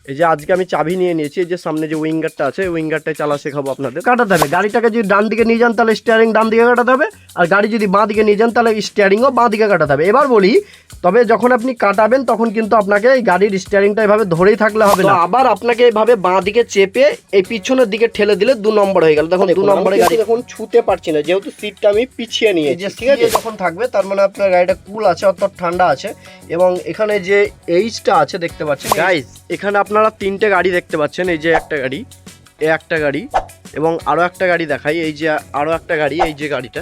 এই যে আজকে আমি চাবি নিয়ে নিয়েছি, এই যে সামনে যে উইঙ্গারটা আছে উইঙ্গারটাই চালা শেখাবো আপনাদের। কাটাতে হবে গাড়িটাকে, যদি ডান দিকে নিয়ে যান তাহলে স্টিয়ারিং ডান দিকে কাটাতে হবে, আর গাড়ি যদি বাঁ দিকে নিয়ে যান তাহলে স্টিয়ারিংও বাঁ দিকে কাটাতে হবে। এবার বলি, তবে যখন আপনি কাটাবেন তখন কিন্তু আপনাকে এই গাড়ির স্টিয়ারিংটা এভাবে ধরেই থাকলে হবে না, আবার আপনাকে এইভাবে বাঁ দিকে চেপে এই পিছনের দিকে ঠেলে দিলে 2 নম্বর হয়ে গেল। দেখুন 2 নম্বরে গাড়ি এখন ছুতে পারছি না, যেহেতু সিটটা আমি পিছিয়ে নিয়েছি। ঠিক আছে, যখন থাকবে তার মানে আপনার গাড়িটা কুল আছে, অর্থাৎ ঠান্ডা আছে। এবং এখানে যে এইচটা আছে দেখতে পাচ্ছেন গাইস, এখানে আপনারা 3টে গাড়ি দেখতে পাচ্ছেন। এই যে একটা গাড়ি, এই একটা গাড়ি এবং আরও একটা গাড়ি দেখাই, এই যে আরও একটা গাড়ি, এই যে গাড়িটা।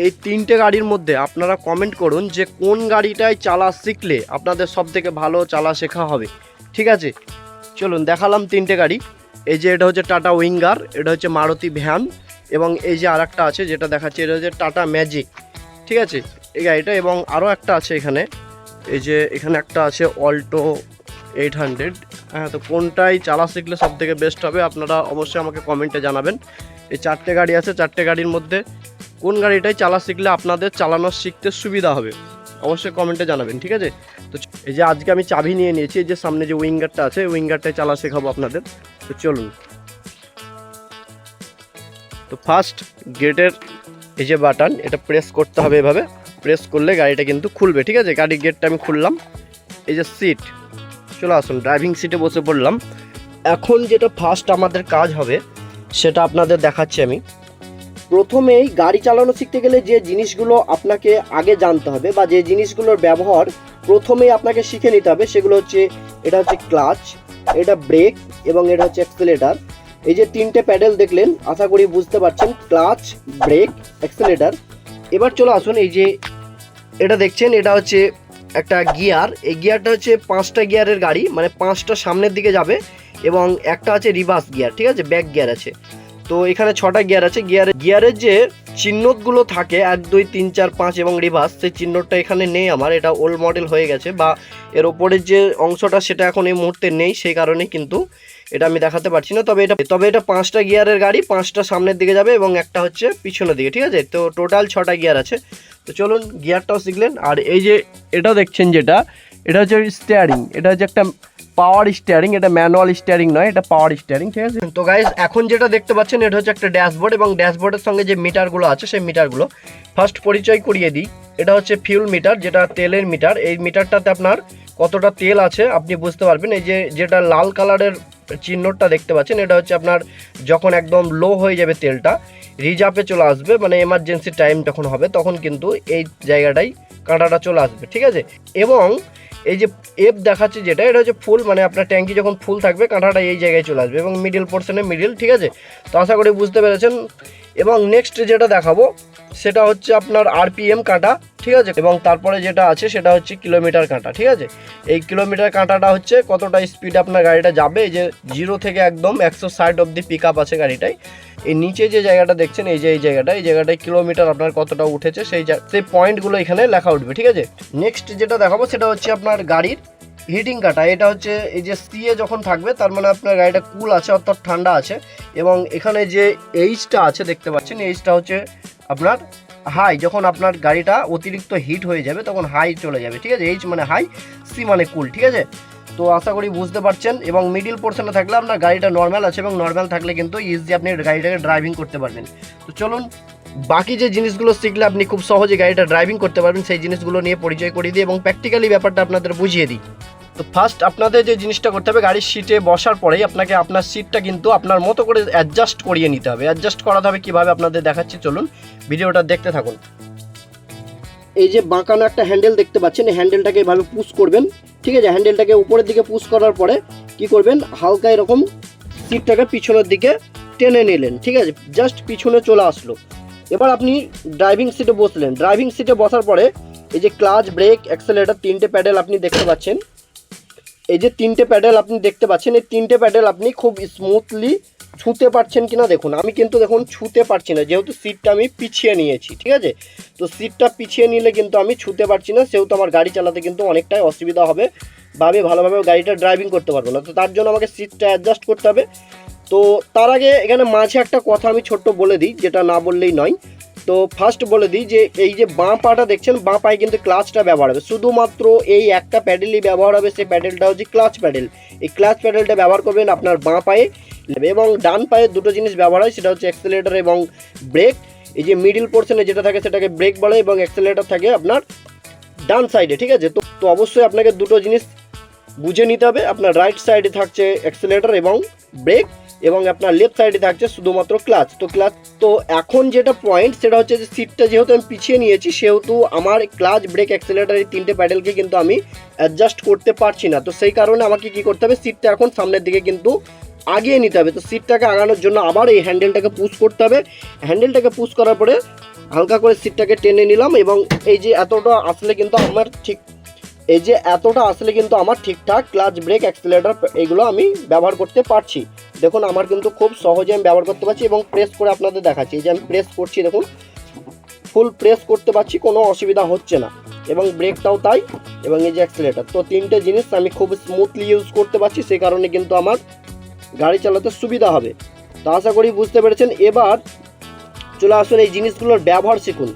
এই 3টে গাড়ির মধ্যে আপনারা কমেন্ট করুন যে কোন গাড়িটায় চালা শিখলে আপনাদের সব থেকে ভালো চালা শেখা হবে। ঠিক আছে, চলুন দেখালাম 3টে গাড়ি। এই যে এটা হচ্ছে টাটা উইঙ্গার, এটা হচ্ছে মারুতি ভ্যান, এবং এই যে আরেকটা আছে যেটা দেখাচ্ছে এটা হচ্ছে টাটা ম্যাজিক। ঠিক আছে, এই গাড়িটা, এবং আরও একটা আছে এখানে, এই যে এখানে একটা আছে অল্টো 800। হ্যাঁ, তো কোনটাই চালা শিখলে সব থেকে বেস্ট হবে আপনারা অবশ্যই আমাকে কমেন্টে জানাবেন। এই 4টে গাড়ি আছে, 4টে গাড়ির মধ্যে কোন গাড়িটাই চালা শিখলে আপনাদের চালানো শিখতে সুবিধা হবে অবশ্যই কমেন্টে জানাবেন। ঠিক আছে, তো এই যে আজকে আমি চাবি নিয়ে নিয়েছি, এই যে সামনে যে উইঙ্গারটা আছে উইঙ্গারটাই চালা শেখাবো আপনাদের। তো চলুন। তো ফার্স্ট গেটের এই যে বাটন, এটা প্রেস করতে হবে, এভাবে প্রেস করলে গাড়িটা কিন্তু খুলবে। ঠিক আছে, গাড়ির গেটটা আমি খুললাম। এই যে সিট, চলে আসুন, ড্রাইভিং সিটে বসে পড়লাম। এখন যেটা ফার্স্ট আমাদের কাজ হবে সেটা আপনাদের দেখাচ্ছি আমি। প্রথমেই গাড়ি চালানো শিখতে গেলে যে জিনিসগুলো আপনাকে আগে জানতে হবে বা যে জিনিসগুলোর ব্যবহার প্রথমেই আপনাকে শিখে নিতে হবে সেগুলো হচ্ছে, এটা হচ্ছে ক্লাচ, এটা ব্রেক এবং এটা হচ্ছে অ্যাক্সেলেটার। এই যে 3টে প্যাডেল দেখলেন, আশা করি বুঝতে পারছেন, ক্লাচ, ব্রেক, অ্যাক্সেলেটার। এবার চলে আসুন, এই যে এটা দেখছেন এটা হচ্ছে একটা গিয়ার। এই গিয়ারটা হচ্ছে 5টা গিয়ারের গাড়ি, মানে 5টা সামনের দিকে যাবে এবং একটা আছে রিভার্স গিয়ার। ঠিক আছে, ব্যাক গিয়ার আছে। তো এখানে 6টা গিয়ার আছে। গিয়ারের যে চিহ্নগুলো থাকে 1 2 3 4 5 এবং রিভার্স, সেই চিহ্নটা এখানে নেই আমার, এটা ওল্ড মডেল হয়ে গেছে, বা এর ওপরের যে অংশটা সেটা এখন এই মুহূর্তে নেই, সেই কারণে কিন্তু এটা আমি দেখাতে পারছি না। তবে এটা 5টা গিয়ারের গাড়ি, 5টা সামনের দিকে যাবে এবং একটা হচ্ছে পিছনের দিকে। ঠিক আছে, তো টোটাল 6টা গিয়ার আছে। তো চলুন, গিয়ারটাও শিখলেন। আর এই যে এটা দেখছেন যেটা, এটা হচ্ছে স্টিয়ারিং, এটা হচ্ছে একটা পাওয়ার স্টিয়ারিং, এটা ম্যানুয়াল স্টিয়ারিং নয়, এটা পাওয়ার স্টিয়ারিং। ঠিক আছে, তো গাইজ এখন যেটা দেখতে পাচ্ছেন এটা হচ্ছে একটা ড্যাশবোর্ড, এবং ড্যাশবোর্ডের সঙ্গে যে মিটারগুলো আছে সেই মিটারগুলো ফার্স্ট পরিচয় করিয়ে দিই। এটা হচ্ছে ফিউল মিটার, যেটা তেলের মিটার। এই মিটারটাতে আপনার কতটা তেল আছে আপনি বুঝতে পারবেন। এই যে যেটা লাল কালারের চিহ্নটা দেখতে পাচ্ছেন, এটা হচ্ছে আপনার যখন একদম লো হয়ে যাবে তেলটা, রিজার্ভে চলে আসবে, মানে এমার্জেন্সি টাইম যখন হবে তখন কিন্তু এই জায়গাটাই কাঁটাটা চলে আসবে। ঠিক আছে, এবং এই যে এফ দেখাচ্ছে যেটা, এটা হচ্ছে ফুল, মানে আপনার ট্যাঙ্কি যখন ফুল থাকবে কাঁটাটা এই জায়গায় চলে আসবে, এবং মিডিল পোর্শনে মিডিল। ঠিক আছে, তো আশা করি বুঝতে পেরেছেন। এবং নেক্সট যেটা দেখাবো সেটা হচ্ছে আপনার আরপিএম কাঁটা। ঠিক আছে, এবং তারপরে যেটা আছে সেটা হচ্ছে কিলোমিটার কাঁটা। ঠিক আছে, এই কিলোমিটার কাঁটাটা হচ্ছে কতটা স্পিড আপনার গাড়িটা যাবে। এই যে 0 থেকে একদম 160 অবধি পিক আপ আছে গাড়িটায়। এই নিচে যে জায়গাটা দেখছেন, এই জায়গাটায় কিলোমিটার আপনার কতটা উঠেছে সেই পয়েন্টগুলো এখানে লেখা উঠবে। ঠিক আছে, নেক্সট যেটা দেখাবো সেটা হচ্ছে আপনার গাড়ির হিটিং কাটা। এটা হচ্ছে এই যে সিএ যখন থাকবে তার মানে আপনার গাড়িটা কুল আছে, অর্থাৎ ঠান্ডা আছে। এবং এখানে যে এইচটা আছে দেখতে পাচ্ছেন, এইচটা হচ্ছে আপনার হাই, যখন আপনার গাড়িটা অতিরিক্ত হিট হয়ে যাবে তখন হাই চলে যাবে। ঠিক আছে, এইচ মানে হাই, সি মানে কুল। ঠিক আছে, তো আশা করি বুঝতে পারছেন। এবং মিডিল পোর্শনে থাকলে আপনার গাড়িটা নর্মাল আছে, এবং নর্মাল থাকলে কিন্তু ইজি আপনি গাড়িটাকে ড্রাইভিং করতে পারবেন। তো চলুন, বাকি যে জিনিসগুলো শিখলে আপনি খুব সহজে গাড়িটা ড্রাইভিং করতে পারবেন সেই জিনিসগুলো নিয়ে পরিচয় করিয়ে দিই এবং প্র্যাকটিক্যালি ব্যাপারটা আপনাদের বুঝিয়ে দিই। তো ফার্স্ট আপনাদের যে জিনিসটা করতে হবে, গাড়ির সিটে বসার পরেই আপনাকে আপনার সিটটা কিন্তু আপনার মতো করে অ্যাডজাস্ট করিয়ে নিতে হবে। অ্যাডজাস্ট করাতে হবে কীভাবে আপনাদের দেখাচ্ছি, চলুন ভিডিওটা দেখতে থাকুন। এই যে বাঁকানো একটা হ্যান্ডেল দেখতে পাচ্ছেন, এই হ্যান্ডেলটাকে এভাবে পুশ করবেন। ঠিক আছে, হ্যান্ডেলটাকে উপরের দিকে পুশ করার পরে কি করবেন, হালকা এরকম সিটটাকে পিছনের দিকে টেনে নিলেন। ঠিক আছে, জাস্ট পিছনে চলে আসলো। এবার আপনি ড্রাইভিং সিটে বসলেন। ড্রাইভিং সিটে বসার পরে এই যে ক্লাচ, ব্রেক, অ্যাক্সেলেটার 3টে প্যাডেল আপনি দেখতে পাচ্ছেন। এই যে 3টে প্যাডেল আপনি দেখতে পাচ্ছেন, এই 3টে প্যাডেল আপনি খুব স্মুথলি ছুঁতে পারছেন কিনা দেখুন। আমি কিন্তু দেখুন ছুঁতে পারছি না, যেহেতু সিটটা আমি পিছিয়ে নিয়েছি। ঠিক আছে, তো সিটটা পিছিয়ে নিলে কিন্তু আমি ছুঁতে পারছি না, সেহেতু আমার গাড়ি চালাতে কিন্তু অনেকটাই অসুবিধা হবে বা আমি ভালোভাবে গাড়িটা ড্রাইভিং করতে পারবো না। তো তার জন্য আমাকে সিটটা অ্যাডজাস্ট করতে হবে। তো তার আগে এখানে মাঝে একটা কথা আমি ছোট্ট বলে দিই, যেটা না বললেই নয়। তো ফার্স্ট বলে দিই যে এই যে বাঁ পাটা দেখছেন, বাঁ পায়ে কিন্তু ক্লাচটা ব্যবহার হবে, শুধুমাত্র এই একটা প্যাডেলই ব্যবহার হবে, সেই প্যাডেলটা হচ্ছে ক্লাচ প্যাডেল। এই ক্লাচ প্যাডেলটা ব্যবহার করবেন আপনার বাঁ পায়ে, এবং ডান পায়ে দুটো জিনিস ব্যবহার হয়, সেটা হচ্ছে অ্যাক্সেলারেটর এবং ব্রেক। এই যে মিডিল পোর্শনে যেটা থাকে সেটাকে ব্রেক বলে, এবং অ্যাক্সেলারেটর থাকে আপনার ডান সাইডে, ঠিক আছে। তো অবশ্যই আপনাকে দুটো জিনিস বুঝে নিতে হবে, আপনার রাইট সাইডে থাকছে অ্যাক্সেলারেটর এবং ব্রেক, এবং আপনার লেফট সাইডে থাকছে শুধুমাত্র ক্লাচ। তো এখন যেটা পয়েন্ট সেটা হচ্ছে যে সিটটা যেহেতু আমি পিছিয়ে নিয়েছি, সেহেতু আমার ক্লাচ ব্রেক অ্যাক্সেলারেটর এই তিনটে প্যাডেলকে কিন্তু আমি অ্যাডজাস্ট করতে পারছি না। তো সেই কারণে আমাকে কি করতে হবে, সিটটা এখন সামনের দিকে কিন্তু আগিয়ে নিতে হবে। তো সিটটাকে আগানোর জন্য আবার এই হ্যান্ডেলটাকে পুশ করতে হবে। হ্যান্ডেলটাকে পুশ করার পরে হালকা করে সিটটাকে টেনে নিলাম, এবং এই যে এতটা আসলে কিন্তু আমার ঠিকঠাক ক্লাচ ব্রেক অ্যাক্সেলারেটর এগুলো আমি ব্যবহার করতে পারছি। দেখুন আমার কিন্তু খুব সহজে আমি ব্যবহার করতে পারছি, এবং প্রেস করে আপনাদের দেখাচ্ছি। এই যে আমি প্রেস করছি, দেখুন ফুল প্রেস করতে পারছি, কোনো অসুবিধা হচ্ছে না, এবং ব্রেকটাও তাই, এবং এই যে অ্যাক্সেলারেটর। তো তিনটে জিনিস আমি খুব স্মুথলি ইউজ করতে পারছি, সেই কারণে কিন্তু আমার গাড়ি চালাতে সুবিধা হবে। তো আশা করি বুঝতে পেরেছেন। এবার চলে আসুন এই জিনিসগুলোর ব্যবহার শিখুন,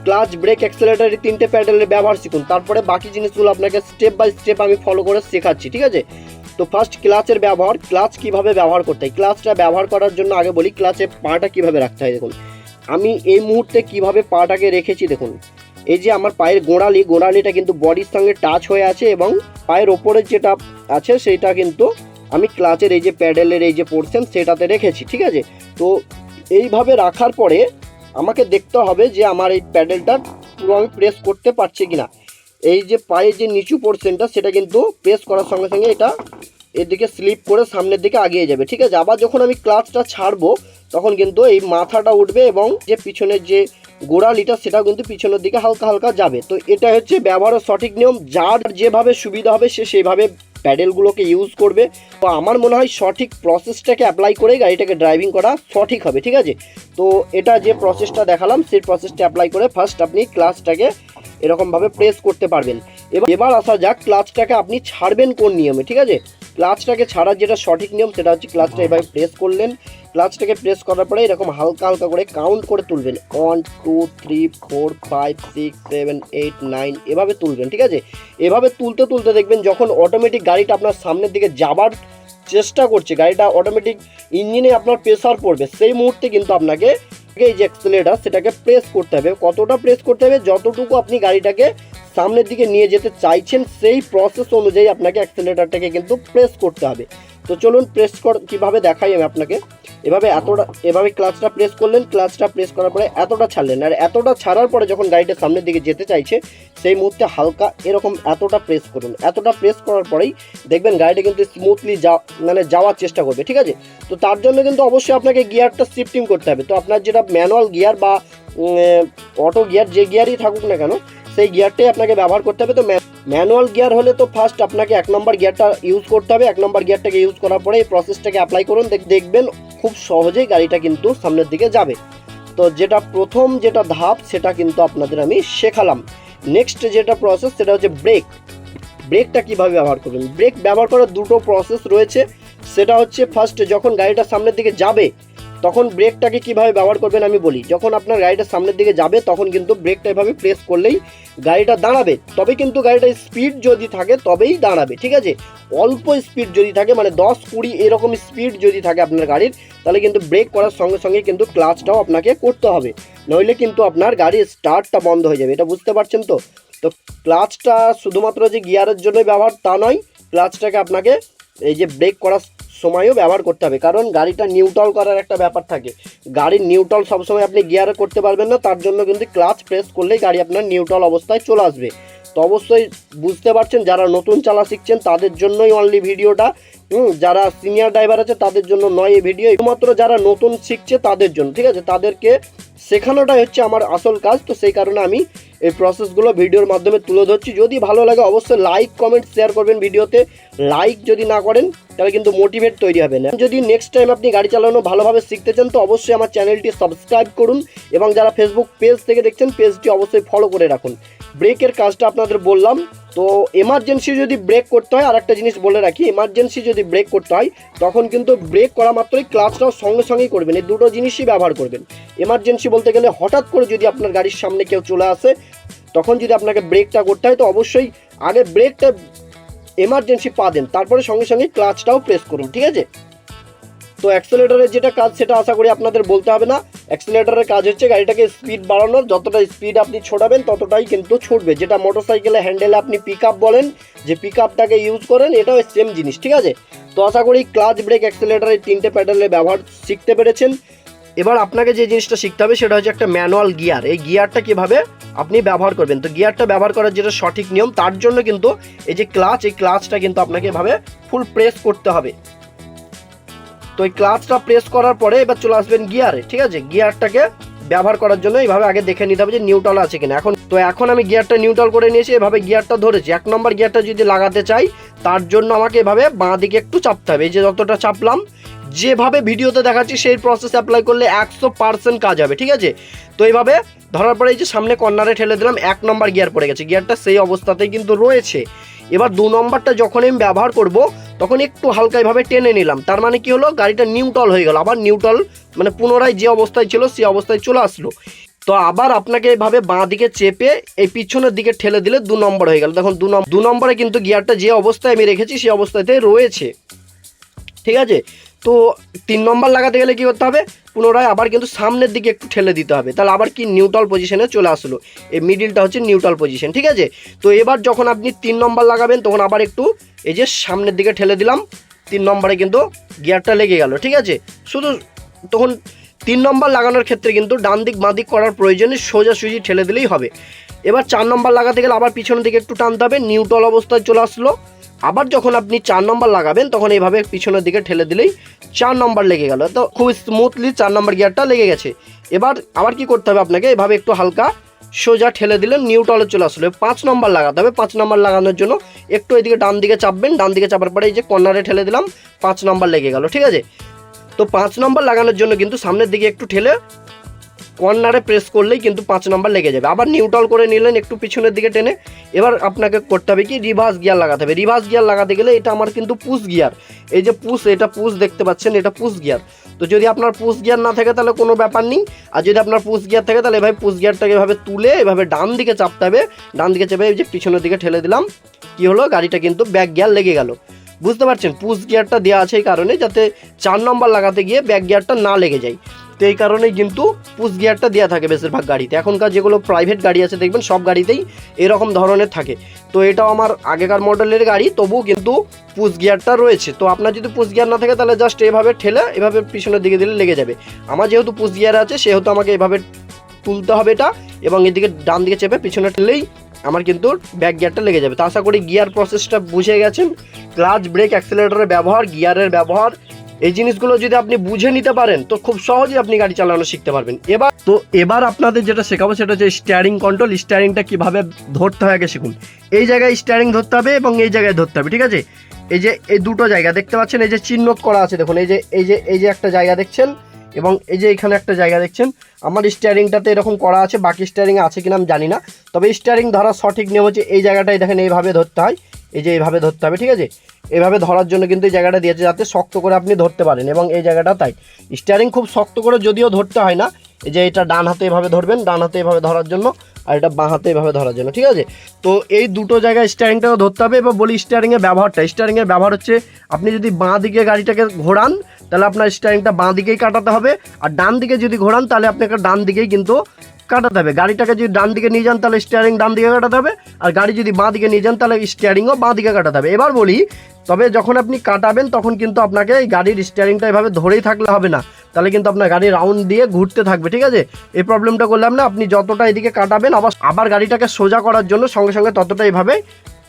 ক্লাচ ব্রেক অ্যাক্সেলারেটর এই তিনটে প্যাডেলের ব্যবহার শিখুন, তারপরে বাকি জিনিসগুলো আপনাকে স্টেপ বাই স্টেপ আমি ফলো করে শেখাচ্ছি, ঠিক আছে। তো ফার্স্ট ক্লাচের ব্যবহার, ক্লাচ কিভাবে ব্যবহার করতে হয়। ক্লাচটা ব্যবহার করার জন্য আগে বলি ক্লাচে পাটা কিভাবে রাখতে হয়। দেখুন আমি এই মুহূর্তে কিভাবে পাটাকে রেখেছি, দেখুন এই যে আমার পায়ের গোড়ালিটা কিন্তু বডির সঙ্গে টাচ হয়ে আছে, এবং পায়ের ওপরের যেটা আছে সেইটা কিন্তু আমি ক্লাচের এই যে প্যাডেলের এই যে পোর্শন সেটাতে রেখেছি, ঠিক আছে। তো এইভাবে রাখার পরে আমাকে দেখতে হবে যে আমার এই প্যাডেলটা পুরো আমি প্রেস করতে পারছি কিনা। এই যে পায়ের যে নিচু পোর্শনটা সেটা কিন্তু প্রেস করার সঙ্গে সঙ্গে এটা এদিকে স্লিপ করে সামনের দিকে আগিয়ে যাবে, ঠিক আছে। আবার যখন আমি ক্লাচটা ছাড়বো তখন কিন্তু এই মাথাটা উঠবে, এবং যে পিছনের যে গোড়ালিটা সেটাও কিন্তু পিছনের দিকে হালকা হালকা যাবে। তো এটা হচ্ছে ব্যবহারের সঠিক নিয়ম, যার যেভাবে সুবিধা হবে সে সেইভাবে প্যাডেলগুলোকে ইউজ করবে। তো আমার মনে হয় সঠিক প্রসেসটাকে অ্যাপ্লাই করে গাড়িটাকে ড্রাইভিং করা সঠিক হবে, ঠিক আছে। তো এটা যে প্রসেসটা দেখালাম সেই প্রসেসটা অ্যাপ্লাই করে ফার্স্ট আপনি ক্লাচটাকে এরকমভাবে প্রেস করতে পারবেন। এবার আসা যাক ক্লাচটাকে আপনি ছাড়বেন কোন নিয়মে, ঠিক আছে। ক্লাচটাকে ছাড়ার যেটা সঠিক নিয়ম সেটা হচ্ছে ক্লাচটা এভাবে প্রেস করলেন, ক্লাচটাকে প্রেস করার পরে এরকম হালকা হালকা করে কাউন্ট করে তুলবেন, 1 2 3 4 5 6 7 8 9 এভাবে তুলবেন, ঠিক আছে। এভাবে তুলতে তুলতে দেখবেন যখন অটোমেটিক গাড়িটা আপনার সামনের দিকে যাবার চেষ্টা করছে, গাড়িটা অটোমেটিক ইঞ্জিনে আপনার প্রেসার পড়বে, সেই মুহূর্তে কিন্তু আপনাকে এই যে অ্যাক্সেলারেটর সেটাকে প্রেস করতে হবে। কতটা প্রেস করতে হবে, যতটুকু আপনি গাড়িটাকে সামনের দিকে নিয়ে যেতে চাইছেন সেই প্রসেস অনুযায়ী আপনাকে অ্যাক্সেলারেটরটাকে কিন্তু প্রেস করতে হবে। তো চলুন কীভাবে দেখাই আমি আপনাকে। এভাবে ক্লাচটা প্রেস করলেন, ক্লাচটা প্রেস করার পরে এতটা ছাড়লেন, আর এতটা ছাড়ার পরে যখন গাড়িটা সামনের দিকে যেতে চাইছে সেই মুহূর্তে হালকা এরকম এতটা প্রেস করুন। এতটা প্রেস করার পরেই দেখবেন গাড়িটা কিন্তু স্মুথলি যাওয়ার চেষ্টা করবে, ঠিক আছে। তো তার জন্য কিন্তু অবশ্যই আপনাকে গিয়ারটা শিফটিং করতে হবে। তো আপনার যেটা ম্যানুয়াল গিয়ার বা অটো গিয়ার, যে গিয়ারই থাকুক না কেন সেই গিয়ারটাই আপনাকে ব্যবহার করতে হবে। তো ম্যানুয়াল গিয়ার হলে তো ফার্স্ট আপনাকে 1 নম্বর গিয়ারটা ইউজ করতে হবে। 1 নম্বর গিয়ারটাকে ইউজ করার পরে এই প্রসেসটাকে অ্যাপ্লাই করুন, দেখবেন খুব সহজেই গাড়িটা কিন্তু সামনের দিকে যাবে। তো যেটা প্রথম যেটা ধাপ সেটা কিন্তু আপনাদের আমি শেখালাম। নেক্সট যেটা প্রসেস সেটা হচ্ছে ব্রেকটা কীভাবে ব্যবহার করবেন। ব্রেক ব্যবহার করার দুটো প্রসেস রয়েছে, সেটা হচ্ছে ফার্স্ট যখন গাড়িটা সামনের দিকে যাবে তখন ব্রেকটাকে কিভাবে ব্যবহার করবেন আমি বলি। যখন আপনার গাড়িটা সামনের দিকে যাবে তখন কিন্তু ব্রেকটা এভাবে প্রেস করলেই গাড়িটা দাঁড়াবে, তবে কিন্তু গাড়িটার স্পিড যদি থাকে তবেই দাঁড়াবে, ঠিক আছে। অল্প স্পিড যদি থাকে মানে 10-20 এরকম স্পিড যদি থাকে আপনার গাড়ির, তাহলে কিন্তু ব্রেক করার সঙ্গে সঙ্গে কিন্তু ক্লাচটাও আপনাকে করতে হবে, নইলে কিন্তু আপনার গাড়ির স্টার্টটা বন্ধ হয়ে যাবে। এটা বুঝতে পারছেন তো। তো ক্লাচটা শুধুমাত্র যে গিয়ারের জন্য ব্যবহার তা নয়, ক্লাচটাকে আপনাকে এই যে ব্রেক করার সময়ও ব্যবহার করতে হবে, কারণ গাড়িটা নিউট্রাল করার একটা ব্যাপার থাকে। গাড়ির নিউট্রাল সবসময় আপনি গিয়ারে করতে পারবেন না, তার জন্য কিন্তু ক্লাচ প্রেস করলেই গাড়ি আপনার নিউট্রাল অবস্থায় চলে আসবে। তো অবশ্যই বুঝতে পারছেন, যারা নতুন চালা শিখছেন তাদের জন্যই অনলি ভিডিওটা, যারা সিনিয়র ড্রাইভার আছে তাদের জন্য নয় এই ভিডিও, শুধুমাত্র যারা নতুন শিখছে তাদের জন্য, ঠিক আছে। তাদেরকে শেখানোটাই হচ্ছে আমার আসল কাজ। তো সেই কারণে আমি এই প্রসেসগুলো ভিডিওর মাধ্যমে তুলে ধরছি। যদি ভালো লাগে অবশ্যই লাইক কমেন্ট শেয়ার করবেন ভিডিওতে। লাইক যদি না করেন তাহলে কিন্তু মোটিভেট তৈরি হবে না। যদি নেক্সট টাইম আপনি গাড়ি চালানো ভালোভাবে শিখতে চান তো অবশ্যই আমার চ্যানেলটি সাবস্ক্রাইব করুন, এবং যারা ফেসবুক পেজ থেকে দেখছেন পেজটি অবশ্যই ফলো করে রাখুন। ব্রেকের কাজটা আপনাদের বললাম, তো এমার্জেন্সি যদি ব্রেক করতে হয়, আর একটা জিনিস বলে রাখি, এমার্জেন্সি যদি ব্রেক করতে হয় তখন কিন্তু ব্রেক করা মাত্রই ক্লাচটাও সঙ্গে সঙ্গেই করবেন, এই দুটো জিনিসই ব্যবহার করবেন। এমার্জেন্সি বলতে গেলে হঠাৎ করে যদি আপনার গাড়ির সামনে কেউ চলে আসে তখন যদি আপনাকে ব্রেকটা করতে হয় তো অবশ্যই আগে ব্রেকটা এমার্জেন্সি পা দেন, তারপরে সঙ্গে সঙ্গে ক্লাচটাও প্রেস করুন, ঠিক আছে। তো অ্যাক্সেলেটরের যেটা কাজ সেটা আশা করি আপনাদের বলতে হবে না। অ্যাক্সেলেটরের কাজ হচ্ছে গাড়িটাকে স্পিড বাড়ানোর, যতটা স্পিড আপনি ছোটাবেন ততটাই কিন্তু ছুটবে, যেটা মোটরসাইকেলে হ্যান্ডেলে আপনি পিক আপ বলেন, যে পিক আপটাকে ইউজ করেন, এটাও সেম জিনিস, ঠিক আছে। তো আশা করি ক্লাচ, ব্রেক, অ্যাক্সেলেটরের 3টে প্যাডেলের ব্যবহার শিখতে পেরেছেন। এবার আপনাকে যে জিনিসটা শিখতে হবে সেটা হচ্ছে একটা ম্যানুয়াল গিয়ার, এই গিয়ারটা কীভাবে আপনি ব্যবহার করবেন। তো গিয়ারটা ব্যবহার করার যেটা সঠিক নিয়ম, তার জন্য কিন্তু এই যে ক্লাচ, এই ক্লাচটা কিন্তু আপনাকে এভাবে ফুল প্রেস করতে হবে। তো এই ক্লাচটা প্রেস করার পরে এবার চলে আসবেন গিয়ারে, ঠিক আছে। গিয়ারটাকে ব্যবহার করার জন্য এইভাবে আগে দেখে নিতে হবে যে নিউট্রাল আছে কিনা। এখন আমি গিয়ারটা নিউট্রাল করে নিয়েছি, এভাবে গিয়ারটা ধরেছি। 1 নম্বর গিয়ারটা যদি লাগাতে চাই তার জন্য আমাকে এভাবে বাঁ দিকে একটু চাপতে হবে, এই যে যতটা চাপলাম, যেভাবে ভিডিওতে দেখাচ্ছি সেই প্রসেস অ্যাপ্লাই করলে 100% কাজ হবে, ঠিক আছে। তো এইভাবে ধরার পরে এই যে সামনে কর্নারে ঠেলে দিলাম, 1 নম্বর গিয়ার পড়ে গেছে, গিয়ারটা সেই অবস্থাতেই কিন্তু রয়েছে। এবার 2 নম্বরটা যখন আমি ব্যবহার করব তখন একটু হালকা এভাবে টেনে নিলাম, তার মানে কি হলো, গাড়িটা নিউট্রাল হয়ে গেল, আবার নিউট্রাল মানে পুনরায় যে অবস্থায় ছিল সেই অবস্থায় চলে আসলো। তো আবার আপনাকে এইভাবে বাঁ দিকে চেপে এই পিছনের দিকে ঠেলে দিলে 2 নম্বর হয়ে গেল। দেখুন 2 নম্বরে কিন্তু গিয়ারটা যে অবস্থায় আমি রেখেছি সেই অবস্থাতে রয়েছে, ঠিক আছে। তো 3 নম্বর লাগাতে গেলে কী করতে হবে, পুনরায় আবার কিন্তু সামনের দিকে একটু ঠেলে দিতে হবে, তাহলে আবার কি নিউট্রাল পজিশনে চলে আসলো, এই মিডিলটা হচ্ছে নিউট্রাল পজিশন, ঠিক আছে। তো এবার যখন আপনি 3 নম্বর লাগাবেন তখন আবার একটু এই যে সামনের দিকে ঠেলে দিলাম, 3 নম্বরে কিন্তু গিয়ারটা লেগে গেল, ঠিক আছে। শুধু তখন 3 নম্বর লাগানোর ক্ষেত্রে কিন্তু ডান দিক বাঁ দিক করার প্রয়োজনে সোজাসুজি ঠেলে দিলেই হবে। এবার 4 নম্বর লাগাতে গেলে আবার পিছনের দিকে একটু টানতে হবে, নিউট্রাল অবস্থায় চলে আসলো। আবার যখন আপনি 4 নম্বর লাগাবেন তখন এইভাবে পিছনের দিকে ঠেলে দিলেই 4 নম্বর লেগে গেল। তো খুব স্মুথলি 4 নম্বর গিয়ারটা লেগে গেছে। এবার আবার কি করতে হবে আপনাকে, এভাবে একটু হালকা সোজা ঠেলে দিলে নিউট্রালে চলে আসলো। 5 নম্বর লাগাতে হবে, 5 নম্বর লাগানোর জন্য একটু এদিকে ডান দিকে চাপবেন, ডান দিকে চাপার পরে এই যে কর্নারে ঠেলে দিলাম, 5 নম্বর লেগে গেল, ঠিক আছে। তো 5 নম্বর লাগানোর জন্য কিন্তু সামনের দিকে একটু ঠেলে কর্নারে প্রেস করলেই কিন্তু 5 নম্বর লেগে যাবে। আবার নিউট্রাল করে নিলেন একটু পিছনের দিকে টেনে। এবার আপনাকে করতে হবে কি, রিভার্স গিয়ার লাগাতে হবে। রিভার্স গিয়ার লাগাতে গেলে এটা আমার কিন্তু পুশ গিয়ার, এই যে পুশ, এটা পুশ দেখতে পাচ্ছেন, এটা পুশ গিয়ার। তো যদি আপনার পুশ গিয়ার না থাকে তাহলে কোনো ব্যাপার নেই, আর যদি আপনার পুশ গিয়ার থাকে তাহলে এভাবে পুশ গিয়ারটাকে এভাবে তুলে এভাবে ডান দিকে চাপতে হবে, ডান দিকে চেপে এই যে পিছনের দিকে ঠেলে দিলাম, কি হলো, গাড়িটা কিন্তু ব্যাক গিয়ার লেগে গেল। বুঝতে পারছেন, পুশ গিয়ারটা দেওয়া আছে এই কারণে যাতে 4 নম্বর লাগাতে গিয়ে ব্যাক গিয়ারটা না লেগে যায়। তো এই কারণেই কিন্তু পুশ গিয়ারটা দেওয়া থাকে বেশিরভাগ গাড়িতে। এখনকার যেগুলো প্রাইভেট গাড়ি আছে দেখবেন সব গাড়িতেই এরকম ধরনের থাকে। তো এটাও আমার আগেকার মডেলের গাড়ি, তবুও কিন্তু পুশ গিয়ারটা রয়েছে। তো আপনার যদি পুশ গিয়ার না থাকে তাহলে জাস্ট এভাবে ঠেলে এভাবে পিছনের দিকে দিলে লেগে যাবে। আমার যেহেতু পুশ গিয়ার আছে সেহেতু আমাকে এভাবে তুলতে হবে এটা, এবং এদিকে ডান দিকে চেপে পিছনে ঠেলেই আমার কিন্তু ব্যাক গিয়ারটা লেগে যাবে। তো আশা করি গিয়ার প্রসেসটা বুঝে গেছেন। ক্লাচ, ব্রেক, অ্যাক্সেলেটরের ব্যবহার, গিয়ারের ব্যবহার, এই জিনিসগুলো যদি আপনি বুঝে নিতে পারেন তো খুব সহজেই আপনি গাড়ি চালানো শিখতে পারবেন। এবার আপনাদের যেটা শেখাবো সেটা হচ্ছে স্টিয়ারিং কন্ট্রোল। স্টিয়ারিংটা কীভাবে ধরতে হয় আগে শিখুন। এই জায়গায় স্টিয়ারিং ধরতে হবে এবং এই জায়গায় ধরতে হবে, ঠিক আছে। এই যে এই দুটো জায়গা দেখতে পাচ্ছেন, এই যে চিহ্ন করা আছে দেখুন, এই যে একটা জায়গা দেখছেন এবং এই যে এখানে একটা জায়গা দেখছেন। আমার স্টিয়ারিংটাতে এরকম করা আছে, বাকি স্টিয়ারিং আছে কিনা আমি জানি না, তবে স্টিয়ারিং ধরার সঠিক নিয়ম হচ্ছে এই জায়গাটায় দেখেন এইভাবে ধরতে হয়, এই যে এইভাবে ধরতে হবে, ঠিক আছে। এভাবে ধরার জন্য কিন্তু এই জায়গাটা দিয়েছে যাতে শক্ত করে আপনি ধরতে পারেন, এবং এই জায়গাটা তাই স্টিয়ারিং খুব শক্ত করে যদিও ধরতে হয় না। এই যে এটা ডান হাতে এভাবে ধরবেন, ডান হাতে এভাবে ধরার জন্য, আর এটা বাঁ হাতে এভাবে ধরার জন্য, ঠিক আছে। তো এই দুটো জায়গায় স্টিয়ারিংটাকে ধরতে হবে। এবার বলি স্টিয়ারিংয়ের ব্যবহারটা। স্টিয়ারিংয়ের ব্যবহার হচ্ছে আপনি যদি বাঁ দিকে গাড়িটাকে ঘোরান তাহলে আপনার স্টিয়ারিংটা বাঁ দিকেই কাটাতে হবে, আর ডান দিকে যদি ঘোরান তাহলে আপনাকে ডান দিকেই কিন্তু কাটাতে হবে। গাড়িটাকে যদি ডান দিকে নিয়ে যান তাহলে স্টিয়ারিং ডান দিকে কাটাতে হবে, আর গাড়ি যদি বাঁ দিকে নিয়ে যান তাহলে স্টিয়ারিংও বাঁ দিকে কাটাতে হবে। এবার বলি, তবে যখন আপনি কাটাবেন তখন কিন্তু আপনাকে এই গাড়ির স্টিয়ারিংটা এভাবে ধরেই থাকলে হবে না, তাহলে কিন্তু আপনার গাড়ি রাউন্ড দিয়ে ঘুরতে থাকবে, ঠিক আছে। এই প্রবলেমটা করলাম না, আপনি যতটা এদিকে কাটাবেন আবার গাড়িটাকে সোজা করার জন্য সঙ্গে সঙ্গে ততটা এইভাবে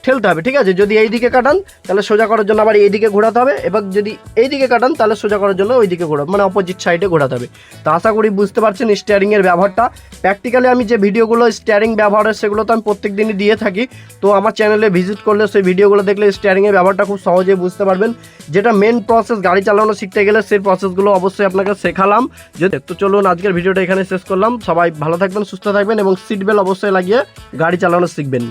ঠেলতে হবে, ঠিক আছে। যদি এই দিকে কাটান তাহলে সোজা করার জন্য আবার এই দিকে ঘোরাতে হবে, এবার যদি এই দিকে কাটান তাহলে সোজা করার জন্য ওই দিকে ঘোরাতে, মানে অপোজিট সাইডে ঘোরাতে হবে। তো আশা করি বুঝতে পারছেন স্টিয়ারিংয়ের ব্যবহারটা। প্র্যাকটিক্যালি আমি যে ভিডিওগুলো স্টিয়ারিং ব্যবহারের সেগুলো তো আমি প্রত্যেক দিনই দিয়ে থাকি। তো আমার চ্যানেলে ভিজিট করলে সেই ভিডিওগুলো দেখলে স্টিয়ারিংয়ের ব্যবহারটা খুব সহজেই বুঝতে পারবেন। যেটা মেন প্রসেস গাড়ি চালানো শিখতে গেলে সেই প্রসেসগুলো অবশ্যই আপনাকে শেখালাম। তো চলুন আজকের ভিডিওটা এখানে শেষ করলাম। সবাই ভালো থাকবেন, সুস্থ থাকবেন এবং সিট বেল্ট অবশ্যই লাগিয়ে গাড়ি চালানো শিখবেন।